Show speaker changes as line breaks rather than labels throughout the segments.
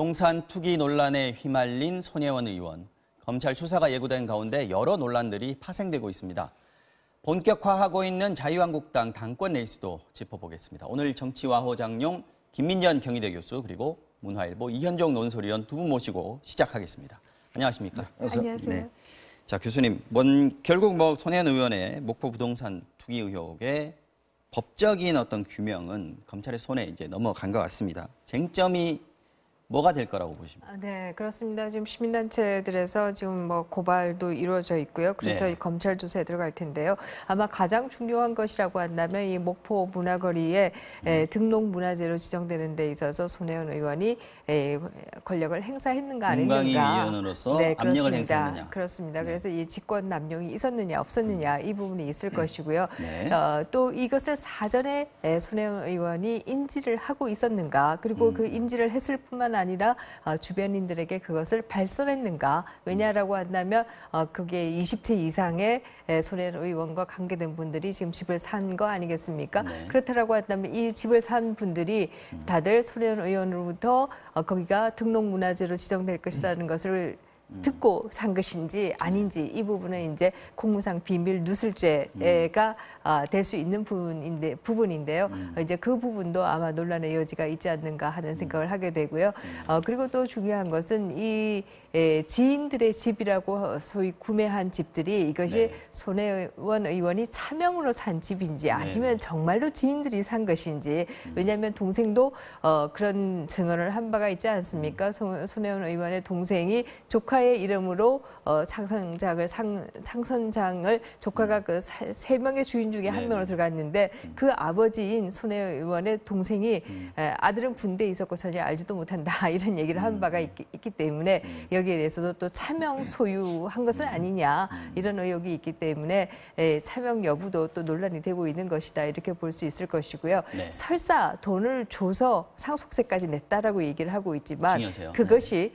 부동산 투기 논란에 휘말린 손혜원 의원. 검찰 수사가 예고된 가운데 여러 논란들이 파생되고 있습니다. 본격화하고 있는 자유한국당 당권 레이스도 짚어보겠습니다. 오늘 정치와호 장룡 김민전 경희대 교수 그리고 문화일보 이현종 논설위원 두 분 모시고 시작하겠습니다. 안녕하십니까?
네, 안녕하세요. 네.
자, 교수님, 결국 손혜원 의원의 목포 부동산 투기 의혹의 법적인 어떤 규명은 검찰의 손에 이제 넘어간 것 같습니다. 쟁점이 뭐가 될 거라고 보십니까?
네, 그렇습니다. 지금 시민단체들에서 지금 고발도 이루어져 있고요. 그래서 이 검찰 조사에 들어갈 텐데요. 아마 가장 중요한 것이라고 한다면 이 목포 문화거리에 등록 문화재로 지정되는 데 있어서 손혜원 의원이 권력을 행사했는가 안 했는가.
공강위원으로서
네,
압력을 행사했느냐.
그렇습니다. 그래서 이 직권 남용이 있었느냐 없었느냐 이 부분이 있을 것이고요.
네.
또 이것을 사전에 손혜원 의원이 인지를 하고 있었는가. 그리고 그 인지를 했을 뿐만 아니라 주변인들에게 그것을 발설했는가. 왜냐라고 한다면 그게 20채 이상의 손혜원 의원과 관계된 분들이 지금 집을 산 거 아니겠습니까?
네.
그렇다라고 한다면 이 집을 산 분들이 다들 손혜원 의원으로부터 거기가 등록문화재로 지정될 것이라는 것을 듣고 산 것인지 아닌지 이 부분은 이제 공무상 비밀 누설죄가 될 수 있는 부분인데요. 이제 그 부분도 아마 논란의 여지가 있지 않는가 하는 생각을 하게 되고요. 그리고 또 중요한 것은 이 지인들의 집이라고 소위 구매한 집들이 이것이 손혜원 의원이 차명으로 산 집인지 아니면 정말로 지인들이 산 것인지. 왜냐하면 동생도 그런 증언을 한 바가 있지 않습니까? 손혜원 의원의 동생이 조카의 이름으로 창선장을 조카가 그 세 명의 주인 중에 한 명으로 들어갔는데 그 아버지인 손혜원 의원의 동생이 아들은 군대에 있었고 전혀 알지도 못한다 이런 얘기를 한 바가 있기 때문에 여기에 대해서도 또 차명 소유한 것은 아니냐 이런 의혹이 있기 때문에 차명 여부도 또 논란이 되고 있는 것이다 이렇게 볼 수 있을 것이고요. 설사 돈을 줘서 상속세까지 냈다라고 얘기를 하고 있지만
증여세요.
그것이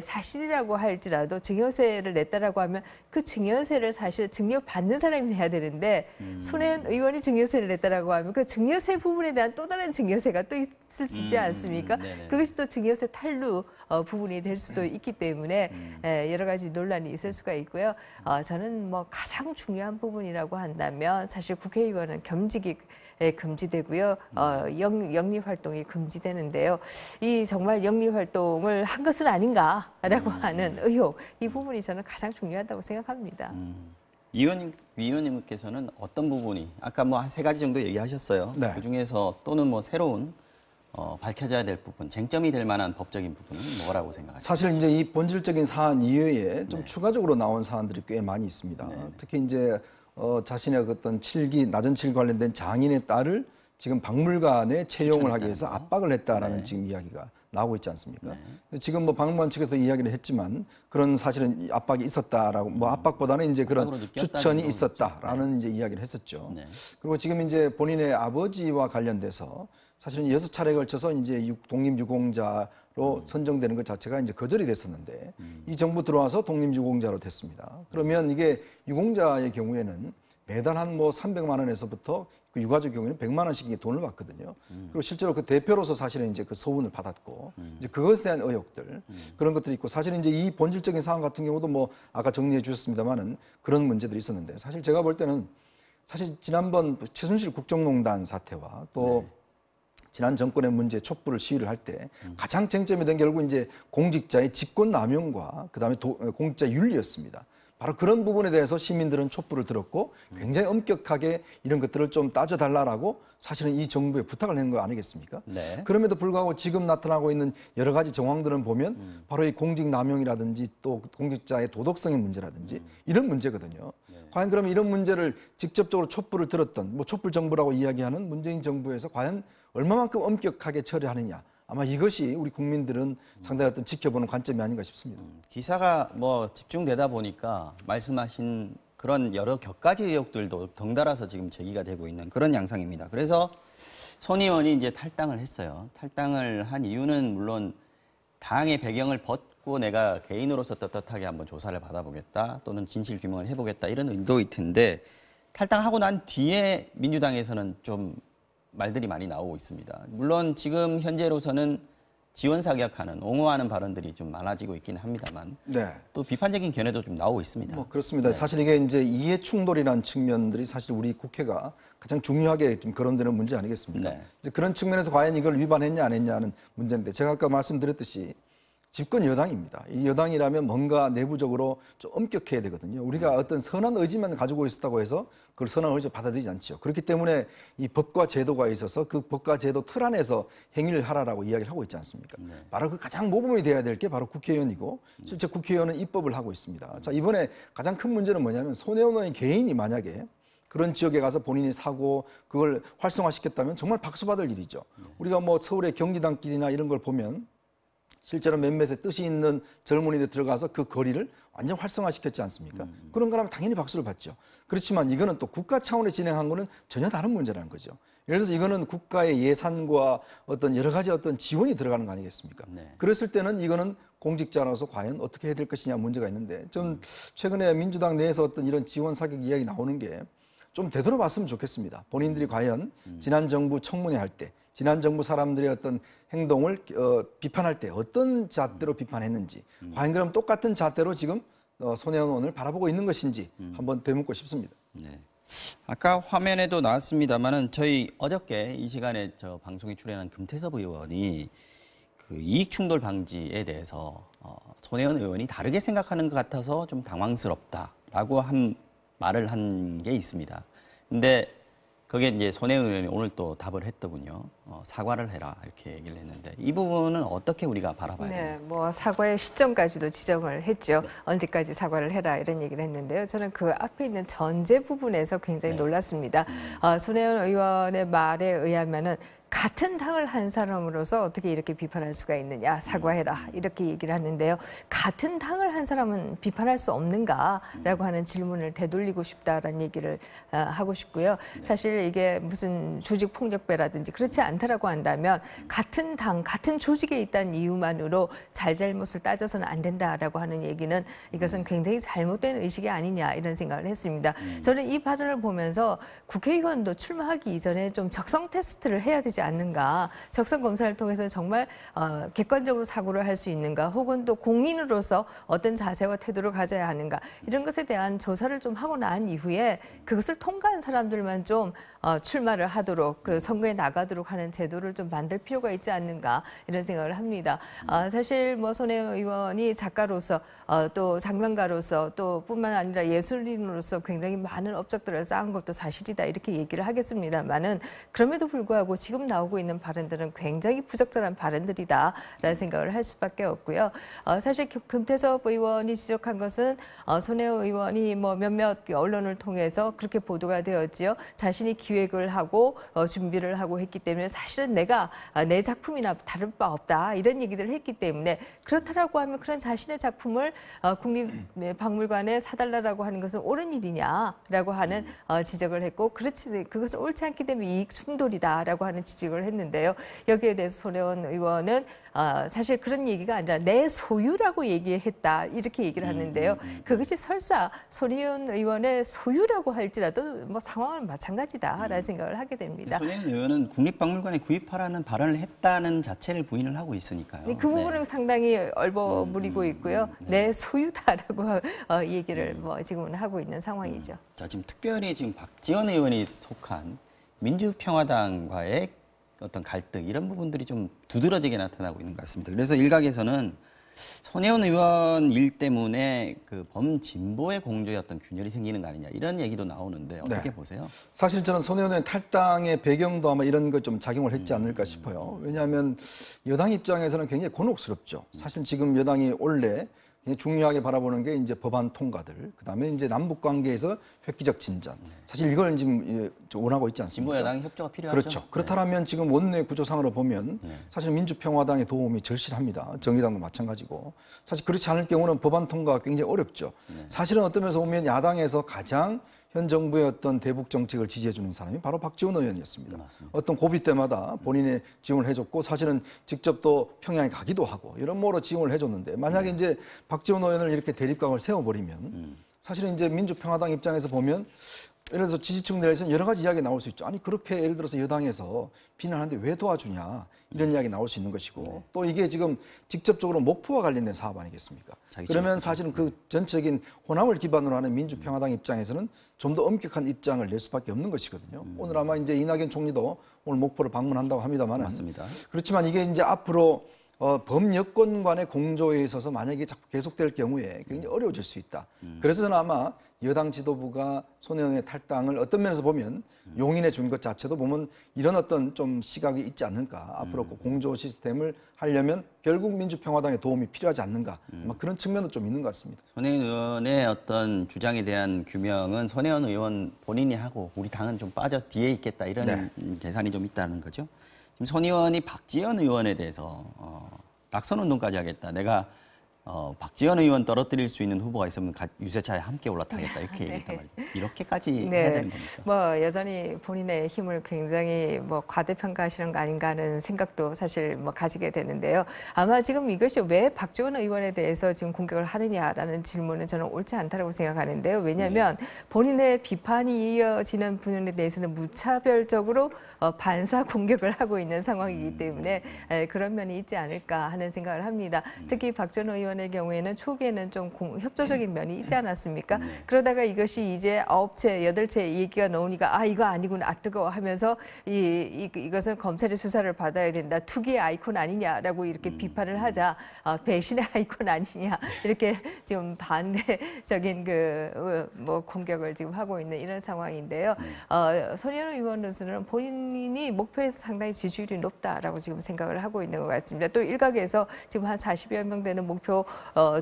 사실이라고 할지라도 증여세를 냈다라고 하면 그 증여세를 사실 증여받는 사람이 내야 되는데 손혜원 의원이 증여세를 냈다라고 하면 그 증여세 부분에 대한 또 다른 증여세가 또 있을지 않습니까? 그것이 또 증여세 탈루 부분이 될 수도 있기 때문에 여러 가지 논란이 있을 수가 있고요. 저는 가장 중요한 부분이라고 한다면 사실 국회의원은 겸직이 금지되고요. 영리 활동이 금지되는데요. 이 정말 영리 활동을 한 것은 아닌가라고 하는 의혹, 이 부분이 저는 가장 중요하다고 생각합니다.
위원님께서는 어떤 부분이 아까 한 세 가지 정도 얘기하셨어요.
네.
그 중에서 또는 새로운 밝혀져야 될 부분, 쟁점이 될 만한 법적인 부분은 뭐라고 생각하십니까?
사실 이제 이 본질적인 사안 이외에 좀 추가적으로 나온 사안들이 꽤 많이 있습니다. 특히 이제 자신의 어떤 낮은 칠기 관련된 장인의 딸을 지금 박물관에 채용을 하기 위해서 압박을 했다라는 지금 이야기가 나오고 있지 않습니까? 지금 박물관 측에서 이야기를 했지만 그런 사실은 압박이 있었다라고 압박보다는 이제 그런 추천이 있었다라는 이제 이야기를 했었죠. 그리고 지금 이제 본인의 아버지와 관련돼서 사실은 6차례에 걸쳐서 이제 독립유공자로 선정되는 것 자체가 이제 거절이 됐었는데 이 정부 들어와서 독립유공자로 됐습니다. 그러면 이게 유공자의 경우에는 매달 한 300만 원에서부터 그 유가족 경우에는 100만 원씩 돈을 받거든요. 그리고 실제로 그 대표로서 사실은 이제 그 소운을 받았고 이제 그것에 대한 의혹들 그런 것들이 있고 사실은 이제 이 본질적인 사안 같은 경우도 아까 정리해 주셨습니다만은 그런 문제들이 있었는데 사실 제가 볼 때는 사실 지난번 최순실 국정농단 사태와 또 지난 정권의 문제 촛불을 시위를 할 때 가장 쟁점이 된 결국 이제 공직자의 직권 남용과 그다음에 공직자 윤리였습니다. 바로 그런 부분에 대해서 시민들은 촛불을 들었고 굉장히 엄격하게 이런 것들을 좀 따져달라라고 사실은 이 정부에 부탁을 한 거 아니겠습니까? 그럼에도 불구하고 지금 나타나고 있는 여러 가지 정황들을 보면 바로 이 공직 남용이라든지 또 공직자의 도덕성의 문제라든지 이런 문제거든요. 과연 그러면 이런 문제를 직접적으로 촛불을 들었던 촛불 정부라고 이야기하는 문재인 정부에서 과연 얼마만큼 엄격하게 처리하느냐. 아마 이것이 우리 국민들은 상당히 어떤 지켜보는 관점이 아닌가 싶습니다.
기사가 집중되다 보니까 말씀하신 그런 여러 격가지 의혹들도 덩달아서 지금 제기가 되고 있는 그런 양상입니다. 그래서 손 의원이 이제 탈당을 했어요. 탈당을 한 이유는 물론 당의 배경을 벗고 내가 개인으로서 떳떳하게 한번 조사를 받아보겠다 또는 진실 규명을 해보겠다 이런 의도일 텐데 탈당하고 난 뒤에 민주당에서는 좀 말들이 많이 나오고 있습니다. 물론 지금 현재로서는 지원 사격하는 옹호하는 발언들이 좀 많아지고 있긴 합니다만
네.
또 비판적인 견해도 좀 나오고 있습니다.
뭐 그렇습니다. 사실 이게 이제 이해 충돌이라는 측면들이 사실 우리 국회가 가장 중요하게 좀 거론되는 문제 아니겠습니까?
네.
이제 그런 측면에서 과연 이걸 위반했냐 안 했냐는 문제인데 제가 아까 말씀드렸듯이 집권 여당입니다. 이 여당이라면 뭔가 내부적으로 좀 엄격해야 되거든요. 우리가 어떤 선한 의지만 가지고 있었다고 해서 그걸 선한 의지로 받아들이지 않죠. 그렇기 때문에 이 법과 제도가 있어서 그 법과 제도 틀 안에서 행위를 하라라고 이야기를 하고 있지 않습니까? 네. 바로 그 가장 모범이 돼야 될 게 바로 국회의원이고 실제 국회의원은 입법을 하고 있습니다. 자, 이번에 가장 큰 문제는 뭐냐면 손혜원 의원 개인이 만약에 그런 지역에 가서 본인이 사고 그걸 활성화시켰다면 정말 박수받을 일이죠. 우리가 뭐 서울의 경리단길이나 이런 걸 보면 실제로 몇몇의 뜻이 있는 젊은이들 들어가서 그 거리를 완전 활성화시켰지 않습니까? 그런 거라면 당연히 박수를 받죠. 그렇지만 이거는 또 국가 차원에 진행한 거는 전혀 다른 문제라는 거죠. 예를 들어서 이거는 국가의 예산과 어떤 여러 가지 어떤 지원이 들어가는 거 아니겠습니까? 네. 그랬을 때는 이거는 공직자로서 과연 어떻게 해야 될 것이냐 문제가 있는데 좀 최근에 민주당 내에서 어떤 이런 지원 사격 이야기 나오는 게 좀 되돌아봤으면 좋겠습니다. 본인들이 과연 지난 정부 청문회 할 때, 지난 정부 사람들의 어떤 행동을 비판할 때 어떤 잣대로 비판했는지, 과연 그럼 똑같은 잣대로 지금 손혜원 의원을 바라보고 있는 것인지 한번 되묻고 싶습니다.
네. 아까 화면에도 나왔습니다만은 저희 어저께 이 시간에 저 방송에 출연한 금태섭 의원이 그 이익 충돌 방지에 대해서 손혜원 의원이 다르게 생각하는 것 같아서 좀 당황스럽다라고 말을 한 게 있습니다. 근데 그게 이제 손혜원 의원이 오늘 또 답을 했더군요. 사과를 해라 이렇게 얘기를 했는데 이 부분은 어떻게 우리가 바라봐야 됩니까?
네, 뭐 사과의 시점까지도 지정을 했죠. 언제까지 사과를 해라 이런 얘기를 했는데요. 저는 그 앞에 있는 전제 부분에서 굉장히 놀랐습니다. 손혜원 의원의 말에 의하면은 같은 당을 한 사람으로서 어떻게 이렇게 비판할 수가 있느냐, 사과해라 이렇게 얘기를 하는데요. 같은 당을 한 사람은 비판할 수 없는가라고 하는 질문을 되돌리고 싶다라는 얘기를 하고 싶고요. 사실 이게 무슨 조직폭력배라든지 그렇지 않다라고 한다면 같은 당, 같은 조직에 있다는 이유만으로 잘잘못을 따져서는 안 된다라고 하는 얘기는 이것은 굉장히 잘못된 의식이 아니냐 이런 생각을 했습니다. 저는 이 발언을 보면서 국회의원도 출마하기 이전에 좀 적성 테스트를 해야 되지 않는가, 적성 검사를 통해서 정말 객관적으로 사고를 할 수 있는가, 혹은 또 공인으로서 어떤 자세와 태도를 가져야 하는가 이런 것에 대한 조사를 좀 하고 난 이후에 그것을 통과한 사람들만 좀 출마를 하도록 그 선거에 나가도록 하는 제도를 좀 만들 필요가 있지 않는가 이런 생각을 합니다. 사실 뭐 손혜원 의원이 작가로서 또 장면가로서 또 뿐만 아니라 예술인으로서 굉장히 많은 업적들을 쌓은 것도 사실이다 이렇게 얘기를 하겠습니다만은 그럼에도 불구하고 지금 나오고 있는 발언들은 굉장히 부적절한 발언들이다라는 생각을 할 수밖에 없고요. 사실 금태섭 의원이 지적한 것은 손혜원 의원이 뭐 몇몇 언론을 통해서 그렇게 보도가 되었지요. 자신이 기획을 하고 준비를 하고 했기 때문에 사실은 내가 내 작품이나 다를 바 없다 이런 얘기들을 했기 때문에 그렇다라고 하면 그런 자신의 작품을 국립박물관에 사달라고 하는 것은 옳은 일이냐라고 하는 지적을 했고 그렇지 그것은 옳지 않기 때문에 이익 충돌이다라고 하는 지적을 했는데요. 여기에 대해서 손혜원 의원은 사실 그런 얘기가 아니라 내 소유라고 얘기했다 이렇게 얘기를 하는데요. 그것이 설사 손혜원 의원의 소유라고 할지라도 뭐 상황은 마찬가지다라는 생각을 하게 됩니다.
손혜원 의원은 국립박물관에 구입하라는 발언을 했다는 자체를 부인을 하고 있으니까요.
그 부분은 상당히 얼버무리고 있고요. 내 소유다라고 얘기를 뭐 지금은 하고 있는 상황이죠.
자, 지금 특별히 지금 박지원 의원이 속한 민주평화당과의 어떤 갈등 이런 부분들이 좀 두드러지게 나타나고 있는 것 같습니다. 그래서 일각에서는 손혜원 의원 일 때문에 그 범진보의 공조에 어떤 균열이 생기는 거 아니냐 이런 얘기도 나오는데 어떻게 보세요?
사실 저는 손혜원 의원 탈당의 배경도 아마 이런 것 좀 작용을 했지 않을까 싶어요. 왜냐하면 여당 입장에서는 굉장히 곤혹스럽죠. 사실 지금 여당이 원래 중요하게 바라보는 게 이제 법안 통과들, 그다음에 이제 남북 관계에서 획기적 진전. 사실 이걸 지금 원하고 있지 않습니까?
진보 여당의 협조가 필요하죠.
그렇죠. 그렇다면 지금 원내 구조상으로 보면 사실 민주평화당의 도움이 절실합니다. 정의당도 마찬가지고. 사실 그렇지 않을 경우는 법안 통과가 굉장히 어렵죠. 사실은 어떤 면에서 보면 야당에서 가장 현 정부의 어떤 대북 정책을 지지해주는 사람이 바로 박지원 의원이었습니다.
맞습니다.
어떤 고비 때마다 본인의 지원을 해줬고 사실은 직접 또 평양에 가기도 하고 이런 모로 지원을 해줬는데 만약에 이제 박지원 의원을 이렇게 대립각을 세워버리면 사실은 이제 민주평화당 입장에서 보면 예를 들어서 지지층 내에서는 여러 가지 이야기 나올 수 있죠. 아니 그렇게 예를 들어서 여당에서 비난하는데 왜 도와주냐 이런 이야기 나올 수 있는 것이고 또 이게 지금 직접적으로 목표와 관련된 사업 아니겠습니까? 그러면 사실은 그 전체적인 호남을 기반으로 하는 민주평화당 입장에서는 좀 더 엄격한 입장을 낼 수밖에 없는 것이거든요. 오늘 아마 이제 이낙연 총리도 오늘 목포를 방문한다고 합니다만
맞습니다.
그렇지만 이게 이제 앞으로 범여권 간의 공조에 있어서 만약에 자꾸 계속될 경우에 굉장히 어려워질 수 있다. 그래서 저는 아마 여당 지도부가 손혜원의 탈당을 어떤 면에서 보면 용인해 준 것 자체도 보면 이런 어떤 좀 시각이 있지 않는가. 앞으로 그 공조 시스템을 하려면 결국 민주평화당의 도움이 필요하지 않는가. 아마 그런 측면도 좀 있는 것 같습니다.
손혜원 의원의 어떤 주장에 대한 규명은 손혜원 의원 본인이 하고 우리 당은 좀 빠져 뒤에 있겠다 이런 계산이 좀 있다는 거죠. 지금 손 의원이 박지원 의원에 대해서 낙선운동까지 하겠다. 내가 박지원 의원 떨어뜨릴 수 있는 후보가 있으면 유세차에 함께 올라타겠다 이렇게 얘기했단 말이죠. 이렇게까지 해야 되는 겁니까?
뭐 여전히 본인의 힘을 굉장히 뭐 과대평가하시는 거 아닌가 하는 생각도 사실 뭐 가지게 되는데요. 아마 지금 이것이 왜 박지원 의원에 대해서 지금 공격을 하느냐라는 질문은 저는 옳지 않다고 생각하는데요. 왜냐하면 본인의 비판이 이어지는 분에 대해서는 무차별적으로 반사 공격을 하고 있는 상황이기 때문에 그런 면이 있지 않을까 하는 생각을 합니다. 특히 박지원 의원의 경우에는 초기에는 좀 협조적인 면이 있지 않았습니까? 그러다가 이것이 이제 9채, 8채 얘기가 나오니까 아 이거 아니구나, 아 뜨거워 하면서 이것은 검찰의 수사를 받아야 된다. 투기의 아이콘 아니냐라고 이렇게 비판을 하자 배신의 아이콘 아니냐 이렇게 지금 반대적인 뭐 공격을 지금 하고 있는 이런 상황인데요. 손혜원 의원으로서는 본인이 목표에서 상당히 지지율이 높다라고 지금 생각을 하고 있는 것 같습니다. 또 일각에서 지금 한 40여 명 되는 목표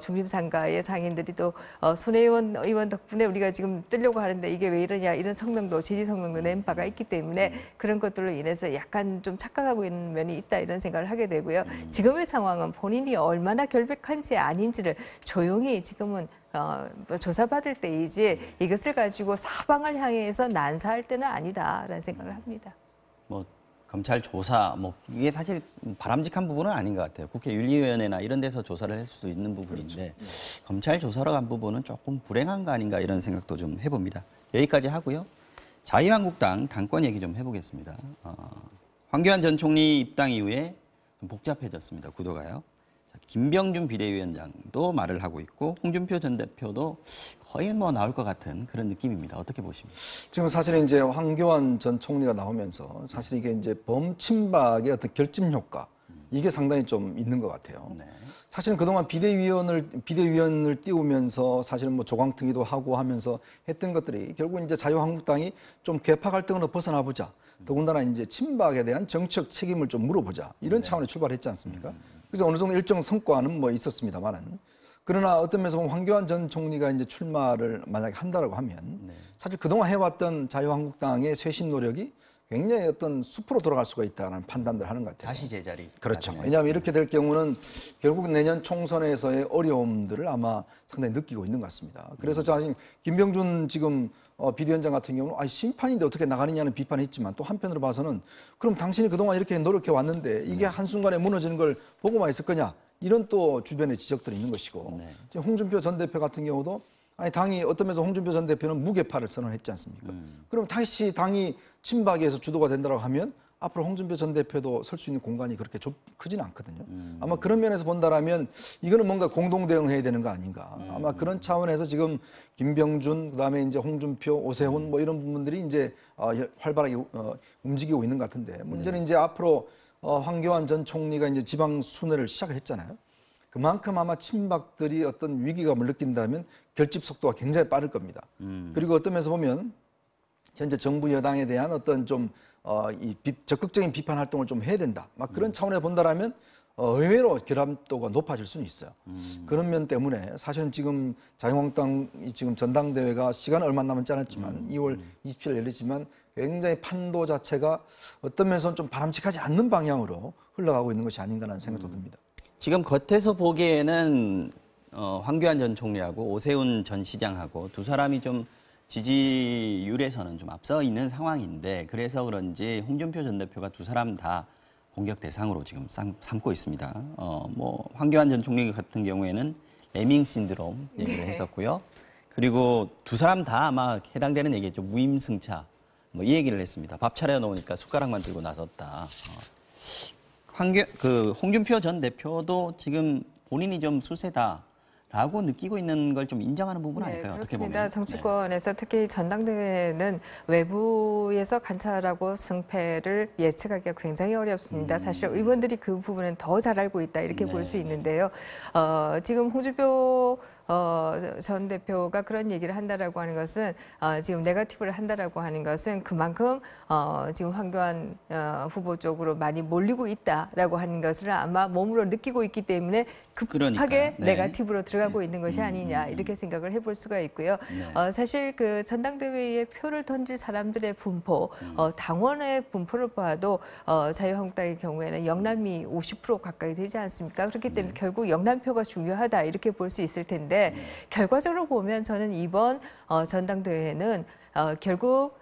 중심상가의 상인들이 또 손혜원 의원 덕분에 우리가 지금 뜨려고 하는데 이게 왜 이러냐 이런 성명도 지지 성명도 낸 바가 있기 때문에 그런 것들로 인해서 약간 좀 착각하고 있는 면이 있다 이런 생각을 하게 되고요. 지금의 상황은 본인이 얼마나 결백한지 아닌지를 조용히 지금은 조사받을 때이지 이것을 가지고 사방을 향해서 난사할 때는 아니다라는 생각을 합니다.
뭐 검찰 조사 이게 사실 바람직한 부분은 아닌 것 같아요. 국회 윤리위원회나 이런 데서 조사를 할 수도 있는 부분인데 검찰 조사로 간 부분은 조금 불행한 거 아닌가 이런 생각도 좀 해봅니다. 여기까지 하고요. 자유한국당 당권 얘기 좀 해보겠습니다. 황교안 전 총리 입당 이후에 좀 복잡해졌습니다. 구도가요. 김병준 비대위원장도 말을 하고 있고 홍준표 전 대표도 거의 뭐 나올 것 같은 그런 느낌입니다. 어떻게 보십니까?
지금 사실은 이제 황교안 전 총리가 나오면서 사실 이게 이제 범친박의 어떤 결집 효과 이게 상당히 좀 있는 것 같아요. 네. 사실은 그동안 비대위원을 띄우면서 사실은 뭐 조강특위도 하고 하면서 했던 것들이 결국 이제 자유한국당이 좀 개파 갈등으로 벗어나 보자. 더군다나 이제 친박에 대한 정책 책임을 좀 물어보자. 이런 차원에 출발했지 않습니까? 그래서 어느 정도 일정 성과는 뭐 있었습니다만은 그러나 어떤 면에서 보면 황교안 전 총리가 이제 출마를 만약에 한다라고 하면 사실 그동안 해왔던 자유한국당의 쇄신 노력이 굉장히 어떤 숲으로 돌아갈 수가 있다는 판단을 하는 것 같아요.
다시 제자리.
그렇죠. 왜냐하면 이렇게 될 경우는 결국 내년 총선에서의 어려움들을 아마 상당히 느끼고 있는 것 같습니다. 그래서 사실 김병준 지금 비대위원장 같은 경우는 심판인데 어떻게 나가느냐는 비판을 했지만 또 한편으로 봐서는 그럼 당신이 그동안 이렇게 노력해 왔는데 이게 한순간에 무너지는 걸 보고만 있을 거냐 이런 또 주변에 지적들이 있는 것이고 지금 홍준표 전 대표 같은 경우도 당이 어떤 면에서 홍준표 전 대표는 무게파를 선언했지 않습니까? 그럼 다시 당이 친박에서 주도가 된다고 하면 앞으로 홍준표 전 대표도 설 수 있는 공간이 그렇게 크지는 않거든요. 아마 그런 면에서 본다라면 이거는 뭔가 공동 대응해야 되는 거 아닌가. 아마 그런 차원에서 지금 김병준, 그다음에 이제 홍준표, 오세훈 뭐 이런 부분들이 이제 활발하게 움직이고 있는 것 같은데 문제는 이제 앞으로 황교안 전 총리가 이제 지방 순회를 시작을 했잖아요. 그만큼 아마 친박들이 어떤 위기감을 느낀다면 결집 속도가 굉장히 빠를 겁니다. 그리고 어떤 면에서 보면 현재 정부 여당에 대한 어떤 좀 적극적인 비판 활동을 좀 해야 된다. 막 그런 차원에 본다라면 의외로 결함도가 높아질 수는 있어요. 그런 면 때문에 사실은 지금 자유한국당이 지금 전당대회가 시간 얼마 남지 않았지만 2월 27일 열리지만 굉장히 판도 자체가 어떤 면에서는 좀 바람직하지 않는 방향으로 흘러가고 있는 것이 아닌가라는 생각도 듭니다.
지금 겉에서 보기에는 황교안 전 총리하고 오세훈 전 시장하고 두 사람이 좀 지지율에서는 좀 앞서 있는 상황인데 그래서 그런지 홍준표 전 대표가 두 사람 다 공격 대상으로 지금 삼고 있습니다. 황교안 전 총리 같은 경우에는 레밍 신드롬 얘기를 했었고요. 그리고 두 사람 다 아마 해당되는 얘기죠. 무임승차. 뭐 이 얘기를 했습니다. 밥 차려놓으니까 숟가락만 들고 나섰다. 홍준표 전 대표도 지금 본인이 좀 수세다라고 느끼고 있는 걸 좀 인정하는 부분 아닐까요? 어떻게 보면.
그렇습니다. 정치권에서 특히 전당대회는 외부에서 관찰하고 승패를 예측하기가 굉장히 어렵습니다. 사실 의원들이 그 부분은 더 잘 알고 있다 이렇게 볼 수 있는데요. 지금 홍준표 전 대표가 그런 얘기를 한다라고 하는 것은 지금 네거티브를 한다라고 하는 것은 그만큼 지금 황교안 후보 쪽으로 많이 몰리고 있다라고 하는 것을 아마 몸으로 느끼고 있기 때문에 급하게 네거티브로 들어가고 있는 것이 아니냐 이렇게 생각을 해볼 수가 있고요. 사실 그 전당대회에 표를 던질 사람들의 분포, 당원의 분포를 봐도 자유한국당의 경우에는 영남이 50% 가까이 되지 않습니까? 그렇기 때문에 결국 영남표가 중요하다 이렇게 볼 수 있을 텐데 결과적으로 보면 저는 이번 전당대회는 결국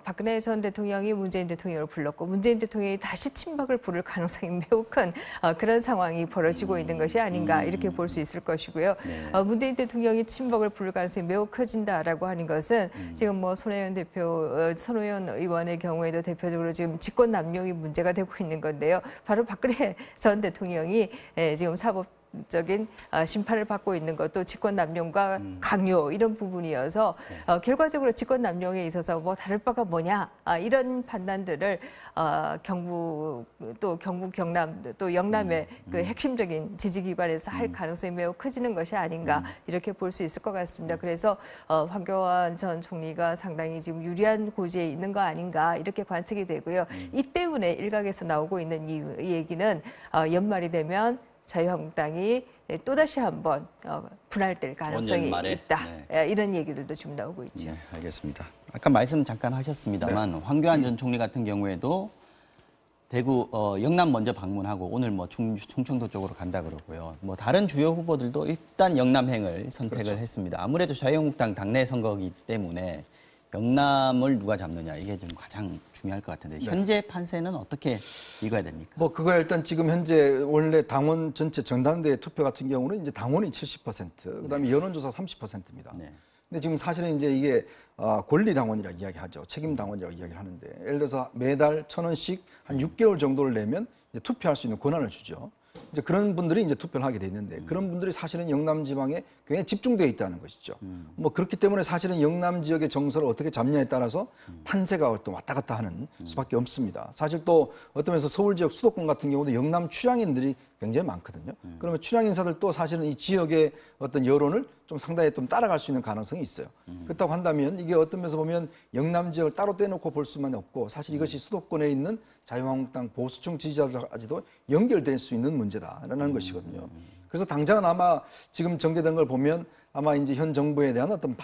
박근혜 전 대통령이 문재인 대통령을 불렀고 문재인 대통령이 다시 친박을 부를 가능성이 매우 큰 그런 상황이 벌어지고 있는 것이 아닌가 이렇게 볼 수 있을 것이고요. 문재인 대통령이 친박을 부를 가능성이 매우 커진다라고 하는 것은 지금 뭐 손혜원 의원의 경우에도 대표적으로 지금 직권 남용이 문제가 되고 있는 건데요. 바로 박근혜 전 대통령이 지금 적인 심판을 받고 있는 것도 직권남용과 강요 이런 부분이어서 결과적으로 직권남용에 있어서 뭐 다를 바가 뭐냐 이런 판단들을 경북 경남 또 영남의 그 핵심적인 지지기관에서 할 가능성이 매우 커지는 것이 아닌가 이렇게 볼 수 있을 것 같습니다. 그래서 황교안 전 총리가 상당히 지금 유리한 고지에 있는 거 아닌가 이렇게 관측이 되고요. 이 때문에 일각에서 나오고 있는 이 얘기는 연말이 되면 자유한국당이 또다시 한번 분할될 가능성이 있다. 이런 얘기들도 지금 나오고 있죠.
네, 알겠습니다. 아까 말씀 잠깐 하셨습니다만 황교안 전 총리 같은 경우에도 대구 영남 먼저 방문하고 오늘 뭐 충청도 쪽으로 간다 그러고요. 뭐 다른 주요 후보들도 일단 영남행을 선택을 했습니다. 아무래도 자유한국당 당내 선거이기 때문에 영남을 누가 잡느냐 이게 좀 가장 중요할 것 같은데 현재 판세는 어떻게 읽어야 됩니까?
뭐 그거 일단 지금 현재 원래 당원 전체 전당대회 투표 같은 경우는 이제 당원이 70%, 그다음에 여론조사 30%입니다. 근데 지금 사실은 이제 이게 권리 당원이라 이야기하죠. 책임 당원이라고 이야기를 하는데 예를 들어서 매달 1,000원씩 한 6개월 정도를 내면 이제 투표할 수 있는 권한을 주죠. 이제 그런 분들이 이제 투표를 하게 돼 있는데 그런 분들이 사실은 영남 지방에 굉장히 집중되어 있다는 것이죠. 뭐 그렇기 때문에 사실은 영남 지역의 정서를 어떻게 잡냐에 따라서 판세가 어떤 왔다 갔다 하는 수밖에 없습니다. 사실 또 어떤 면에서 서울 지역 수도권 같은 경우도 영남 출향인들이 굉장히 많거든요. 그러면 출향 인사들도 사실은 이 지역의 어떤 여론을 좀 상당히 좀 따라갈 수 있는 가능성이 있어요. 그렇다고 한다면 이게 어떤 면에서 보면 영남 지역을 따로 떼놓고 볼 수만 없고 사실 이것이 수도권에 있는 자유한국당 보수층 지지자들까지도 연결될 수 있는 문제다라는 것이거든요. 그래서 당장은 아마 지금 전개된 걸 보면 아마 이제 현 정부에 대한 어떤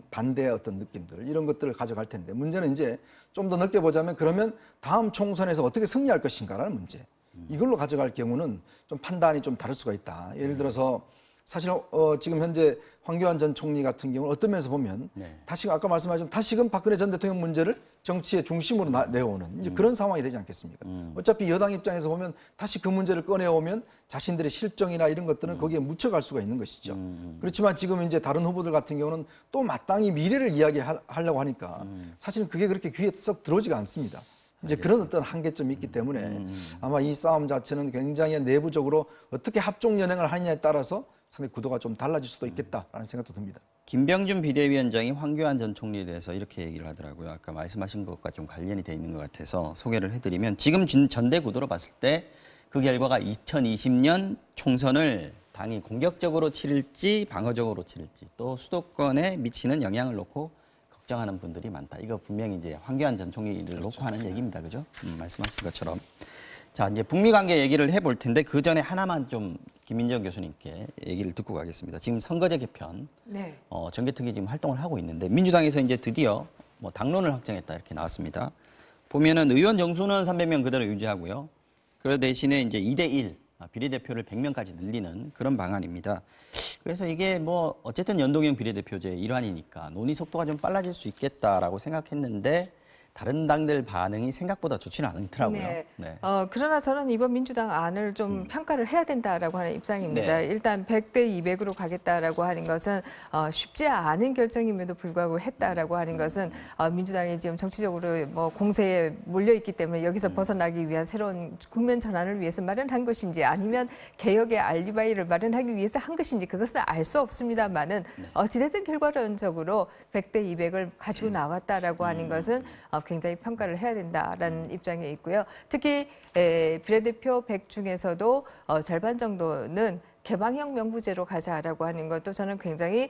반대의 어떤 느낌들 이런 것들을 가져갈 텐데 문제는 이제 좀 더 넓게 보자면 그러면 다음 총선에서 어떻게 승리할 것인가라는 문제. 이걸로 가져갈 경우는 좀 판단이 좀 다를 수가 있다. 예를 들어서 사실 지금 현재 황교안 전 총리 같은 경우는 어떤 면에서 보면 다시 아까 말씀하신 다시금 박근혜 전 대통령 문제를 정치의 중심으로 내어오는 이제 그런 상황이 되지 않겠습니까? 어차피 여당 입장에서 보면 다시 그 문제를 꺼내오면 자신들의 실정이나 이런 것들은 거기에 묻혀갈 수가 있는 것이죠. 그렇지만 지금 이제 다른 후보들 같은 경우는 또 마땅히 미래를 이야기하려고 하니까 사실은 그게 그렇게 귀에 썩 들어오지가 않습니다. 이제 그런 어떤 한계점이 있기 때문에 아마 이 싸움 자체는 굉장히 내부적으로 어떻게 합종 연행을 하느냐에 따라서 상당히 구도가 좀 달라질 수도 있겠다라는 생각도 듭니다.
김병준 비대위원장이 황교안 전 총리에 대해서 이렇게 얘기를 하더라고요. 아까 말씀하신 것과 좀 관련이 돼 있는 것 같아서 소개를 해드리면 지금 전대 구도로 봤을 때 그 결과가 2020년 총선을 당이 공격적으로 치를지 방어적으로 치를지 또 수도권에 미치는 영향을 놓고 걱정하는 분들이 많다. 이거 분명히 이제 황교안 전 총리를 놓고 하는 얘기입니다. 그죠? 말씀하신 것처럼. 자, 이제 북미 관계 얘기를 해볼 텐데 그 전에 하나만 좀 김민정 교수님께 얘기를 듣고 가겠습니다. 지금 선거제 개편, 정개특위 지금 활동을 하고 있는데 민주당에서 이제 드디어 뭐 당론을 확정했다 이렇게 나왔습니다. 보면은 의원 정수는 300명 그대로 유지하고요. 그 대신에 이제 2대1 비례대표를 100명까지 늘리는 그런 방안입니다. 그래서 이게 뭐 어쨌든 연동형 비례대표제의 일환이니까 논의 속도가 좀 빨라질 수 있겠다라고 생각했는데 다른 당들 반응이 생각보다 좋지는 않더라고요.
네.
네.
그러나 저는 이번 민주당 안을 좀 평가를 해야 된다라고 하는 입장입니다.
네.
일단 100대 200으로 가겠다라고 하는 것은 쉽지 않은 결정임에도 불구하고 했다라고 하는 것은 민주당이 지금 정치적으로 뭐 공세에 몰려 있기 때문에 여기서 벗어나기 위한 새로운 국면 전환을 위해서 마련한 것인지 아니면 개혁의 알리바이를 마련하기 위해서 한 것인지 그것을 알 수 없습니다만은 어찌됐든 결과론적으로 100대 200을 가지고 나왔다라고 하는 것은 굉장히 평가를 해야 된다라는 입장에 있고요. 특히 비례대표 100 중에서도 절반 정도는 개방형 명부제로 가자라고 하는 것도 저는 굉장히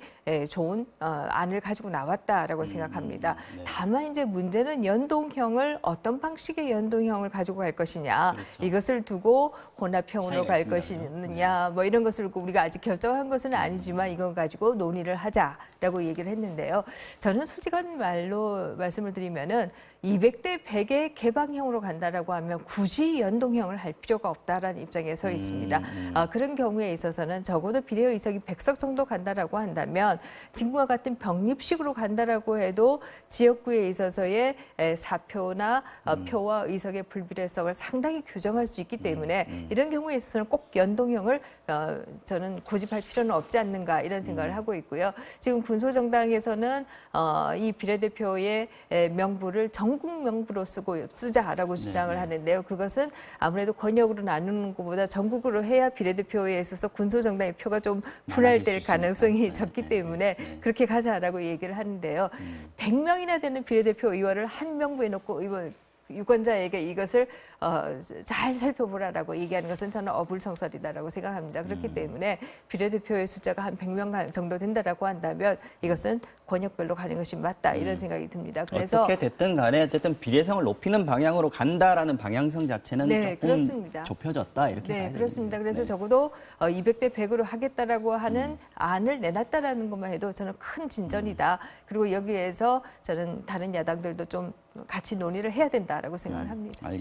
좋은 안을 가지고 나왔다라고 생각합니다.
네.
다만 이제 문제는 연동형을 어떤 방식의 연동형을 가지고 갈 것이냐
그렇죠.
이것을 두고 혼합형으로
차이가
갈
있습니다.
것이냐 뭐 이런 것을 우리가 아직 결정한 것은 아니지만 이거 가지고 논의를 하자라고 얘기를 했는데요. 저는 솔직한 말로 말씀을 드리면은 200대 100의 개방형으로 간다라고 하면 굳이 연동형을 할 필요가 없다라는 입장에 서 있습니다. 그런 경우에 있어서는 적어도 비례의석이 100석 정도 간다라고 한다면 지금과 같은 병립식으로 간다라고 해도 지역구에 있어서의 사표나 표와 의석의 불비례성을 상당히 규정할 수 있기 때문에 이런 경우에 있어서는 꼭 연동형을 저는 고집할 필요는 없지 않는가 이런 생각을 하고 있고요. 지금 군소정당에서는 이 비례대표의 명부를 전국 명부로 쓰자라고 주장을 하는데요. 그것은 아무래도 권역으로 나누는 것보다 전국으로 해야 비례대표에 있어서 군소정당의 표가 좀 분할될 가능성이 적기 때문에 그렇게 가자라고 얘기를 하는데요. 100명이나 되는 비례대표 의원을 한 명부에 놓고 유권자에게 이것을 잘 살펴보라라고 얘기하는 것은 저는 어불성설이다라고 생각합니다. 그렇기 때문에 비례대표의 숫자가 한 100명 정도 된다라고 한다면 이것은 권역별로 가는 것이 맞다 이런 생각이 듭니다. 그래서
어떻게 됐든 간에 어쨌든 비례성을 높이는 방향으로 간다라는 방향성 자체는
네,
조금
그렇습니다.
좁혀졌다 이렇게 봐야
네,
됩니다.
그렇습니다. 그래서
네.
적어도 200대 100으로 하겠다라고 하는 안을 내놨다라는 것만 해도 저는 큰 진전이다. 그리고 여기에서 저는 다른 야당들도 좀 같이 논의를 해야 된다라고 생각을 합니다.
알겠습니다.